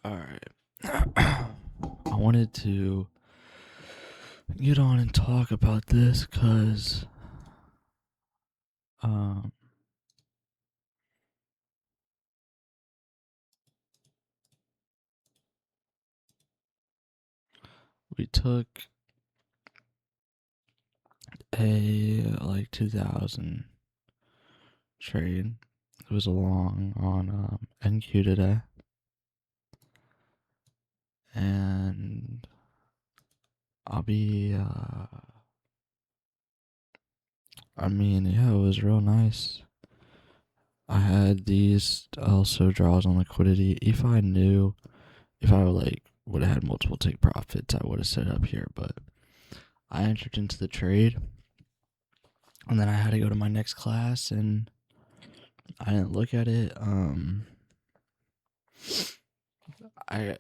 Alright. I wanted to get on and talk about this because um, we took a 2000 trade. It was along on NQ today. And I'll be, yeah, it was real nice. I had these also draws on liquidity. If I would have had multiple take profits, I would have set up here, but I entered into the trade and then I had to go to my next class and I didn't look at it. I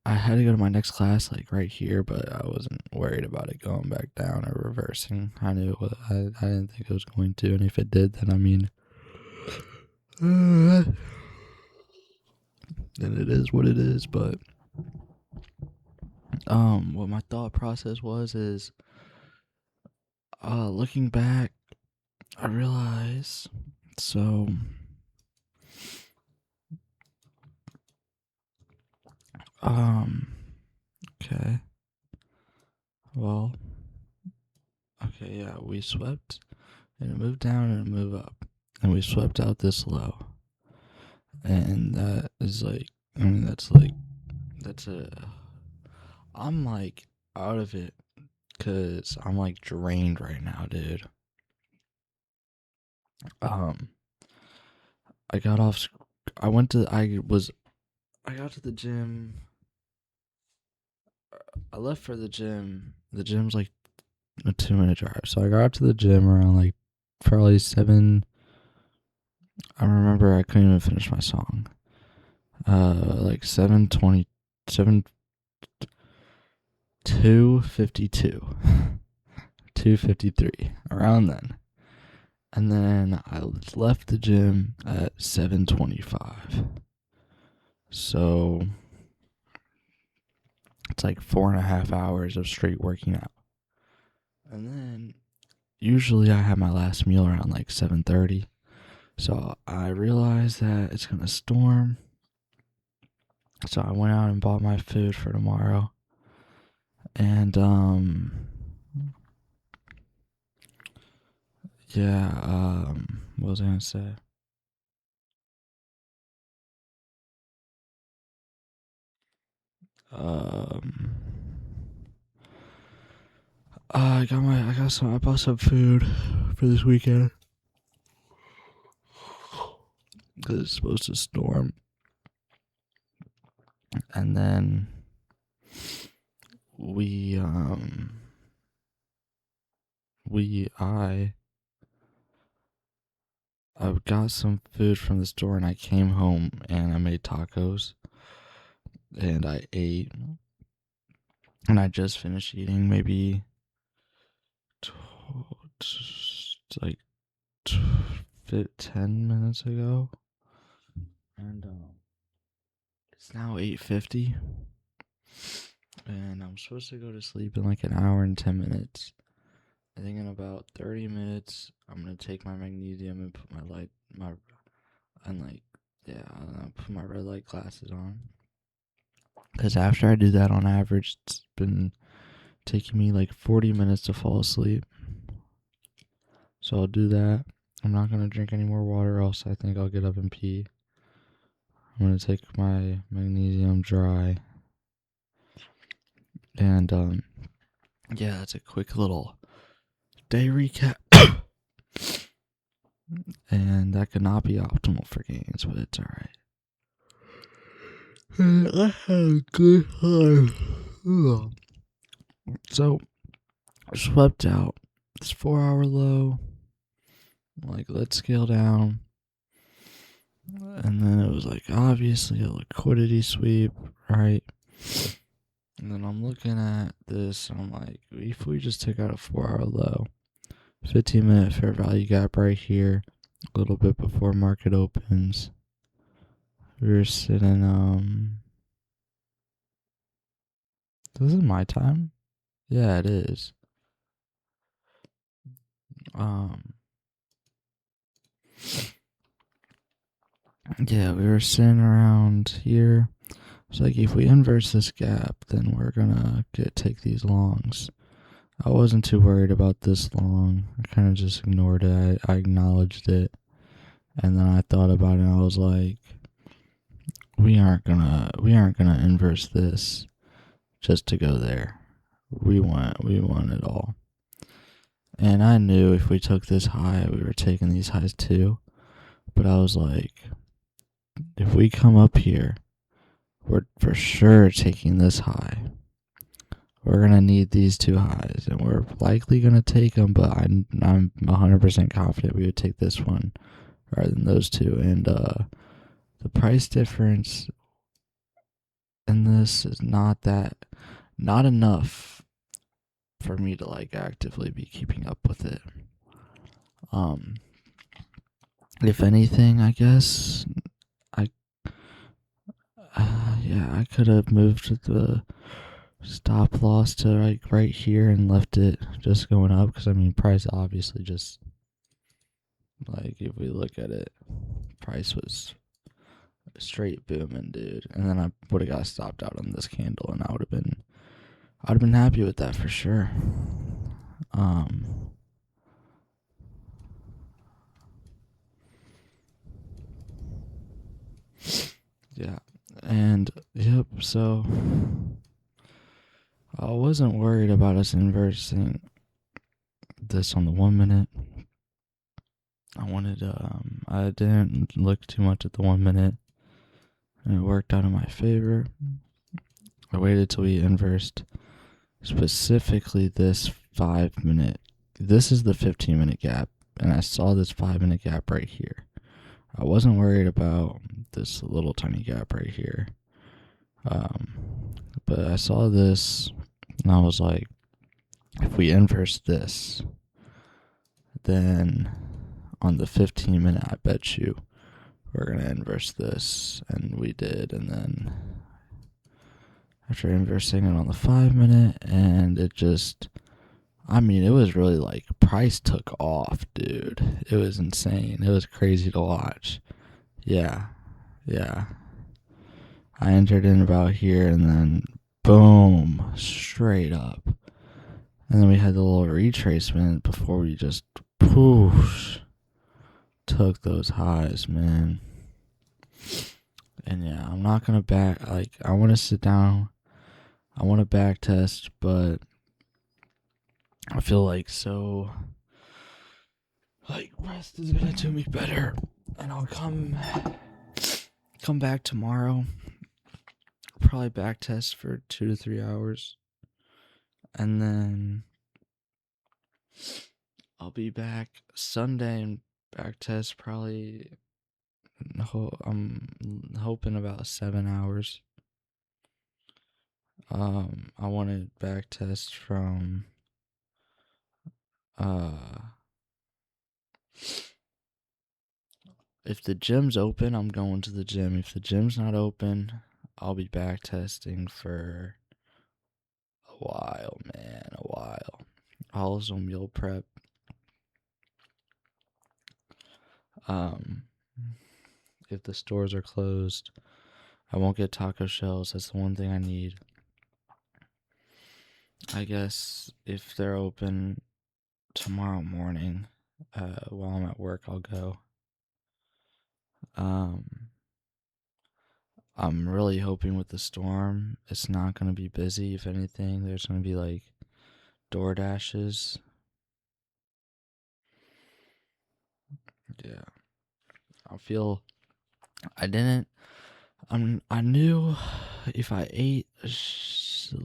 had to go to my next class right here, but I wasn't worried about it going back down or reversing. I knew I didn't think it was going to, and if it did, then then it is what it is. But what my thought process is looking back, I realize so. Okay. Well, okay, yeah, we swept and it moved down and it moved up. And we swept out this low. And that is I'm out of it because I'm drained right now, dude. I got off, I got to the gym. I left for the gym. The gym's a 2-minute drive. So I got to the gym around probably 7. I remember I couldn't even finish my song. 7:20, 2:52, 2:53, around then. And then I left the gym at 7:25. So it's 4.5 hours of straight working out. And then usually I have my last meal around 7:30. So I realized that it's gonna storm. So I went out and bought my food for tomorrow. And what was I gonna say? I bought some food for this weekend because it's supposed to storm. And then I got some food from the store and I came home and I made tacos and I ate and I just finished eating maybe 10 minutes ago, and it's now 8:50 and I'm supposed to go to sleep in an hour and 10 minutes. I think in about 30 minutes I'm gonna take my magnesium and put put my red light glasses on, because after I do that, on average it's been taking me 40 minutes to fall asleep. So I'll do that. I'm not gonna drink any more water, else I think I'll get up and pee. I'm gonna take my magnesium dry. And that's a quick little day recap. And that could not be optimal for gains, but it's alright. I had a good time. So I swept out this 4-hour low. Let's scale down. And then it was obviously a liquidity sweep, right? And then I'm looking at this and I'm if we just took out a 4-hour low, 15-minute fair value gap right here, a little bit before market opens, we were sitting This is my time? Yeah, it is. Yeah, we were sitting around here. It's like if we inverse this gap, then we're gonna take these longs. I wasn't too worried about this long. I kind of just ignored it. I acknowledged it, and then I thought about it. And I was like, we aren't gonna inverse this just to go there. We want it all. And I knew if we took this high, we were taking these highs too. But I was like, if we come up here, we're for sure taking this high. We're going to need these two highs, and we're likely going to take them, but I'm 100% confident we would take this one rather than those two. And the price difference in this is not enough for me to like actively be keeping up with it. If anything, I guess I could have moved the stop loss to like right here and left it just going up, because I mean price obviously just, like, if we look at it, price was straight booming, dude. And then I would have got stopped out on this candle, and I'd have been happy with that for sure. Yeah, and yep. So I wasn't worried about us inversing this on the 1 minute. I didn't look too much at the 1 minute, and it worked out in my favor. I waited till we inversed specifically this 5 minute. This is the 15-minute gap, and I saw this 5 minute gap right here. I wasn't worried about this little tiny gap right here. But I saw this, and I was like, if we inverse this, then on the 15-minute, I bet you we're going to inverse this. And we did. And then after inversing it on the 5 minute, and it just, I mean, it was really like price took off, dude. It was insane. It was crazy to watch. Yeah. I entered in about here, and then boom, straight up. And then we had the little retracement before we just poosh took those highs, man. And yeah, I'm not gonna back, like, I want to sit down, I want to back test, but I feel like rest is gonna do me better, and I'll come back tomorrow. Probably back test for 2 to 3 hours, and then I'll be back Sunday and back test probably. I'm hoping about 7 hours. I want to back test from if the gym's open, I'm going to the gym. If the gym's not open, I'll be back testing for a while, man, a while. I'll also meal prep. If the stores are closed, I won't get taco shells. That's the one thing I need. I guess if they're open tomorrow morning, while I'm at work, I'll go. I'm really hoping with the storm, it's not going to be busy. If anything, there's going to be like door dashes. Yeah. I knew if I ate a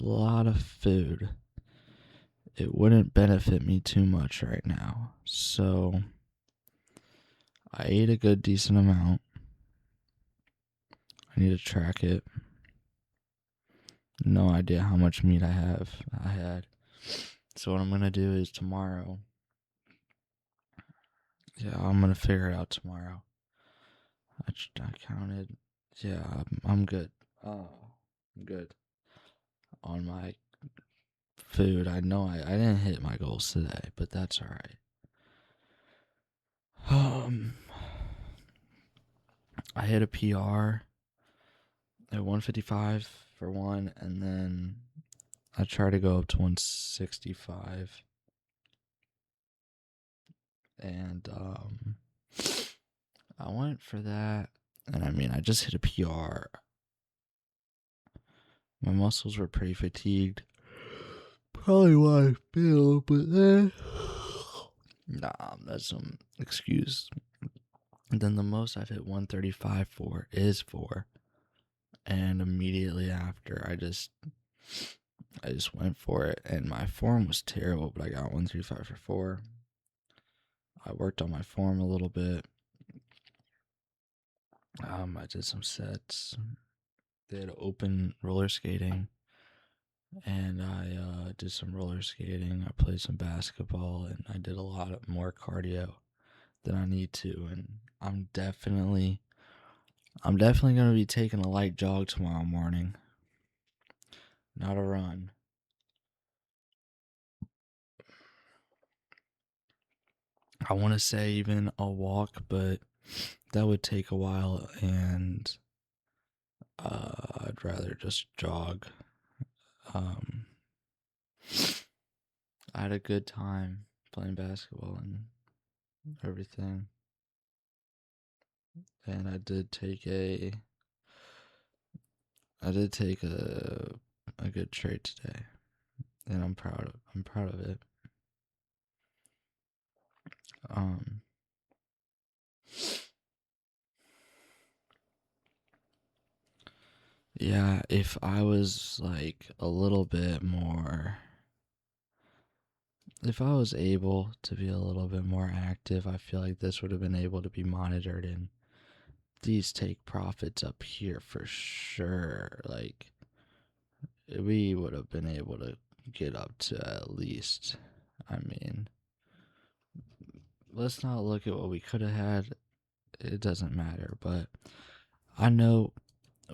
lot of food, it wouldn't benefit me too much right now. So I ate a good decent amount. I need to track it. No idea how much meat I had. So what I'm going to do is tomorrow. Yeah, I'm going to figure it out tomorrow. I counted. Yeah, I'm good. Oh, I'm good. on my food. I know I didn't hit my goals today, but that's all right. I hit a PR at 155 for one, and then I tried to go up to 165, and I went for that, and I mean, I just hit a PR. My muscles were pretty fatigued. Probably why I feel, but nah, that's some excuse. And then the most I've hit 135 for is 4. And immediately after, I just went for it, and my form was terrible, but I got 135 for 4. I worked on my form a little bit. I did some sets. Did open roller skating, and I did some roller skating. I played some basketball, and I did a lot more cardio than I need to. And I'm definitely gonna be taking a light jog tomorrow morning, not a run. I want to say even a walk, but that would take a while, and I'd rather just jog. Um, I had a good time playing basketball and everything, and I did take a good trade today, and I'm proud of it. Um, yeah, if I was like a little bit more, if I was able to be a little bit more active, I feel like this would have been able to be monitored, and these take profits up here for sure. Like, we would have been able to get up to at least, I mean, let's not look at what we could have had. It doesn't matter, but I know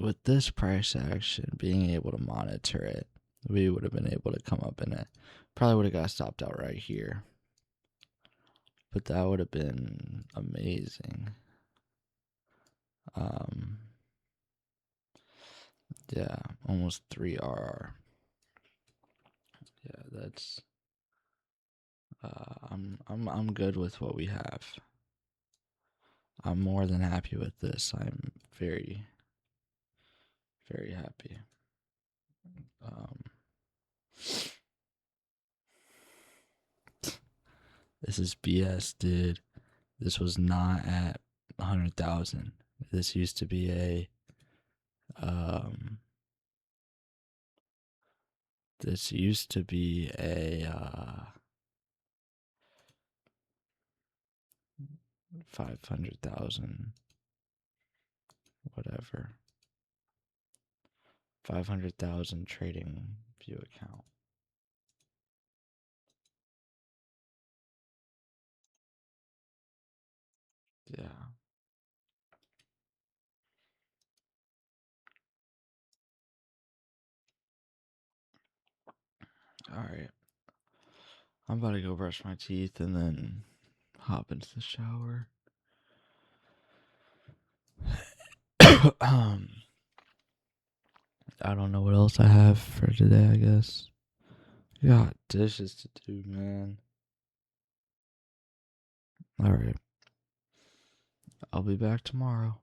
with this price action, being able to monitor it, we would have been able to come up in it. Probably would have got stopped out right here, but that would have been amazing. Yeah, almost 3 RR. Yeah, that's I'm good with what we have. I'm more than happy with this. I'm very, very happy. Um, this is BS, dude. This was not at 100,000. This used to be a um. This used to be a 500,000, whatever. 500,000 trading view account. Yeah. All right. I'm about to go brush my teeth and then hop into the shower. I don't know what else I have for today, I guess. Got dishes to do, man. All right. I'll be back tomorrow.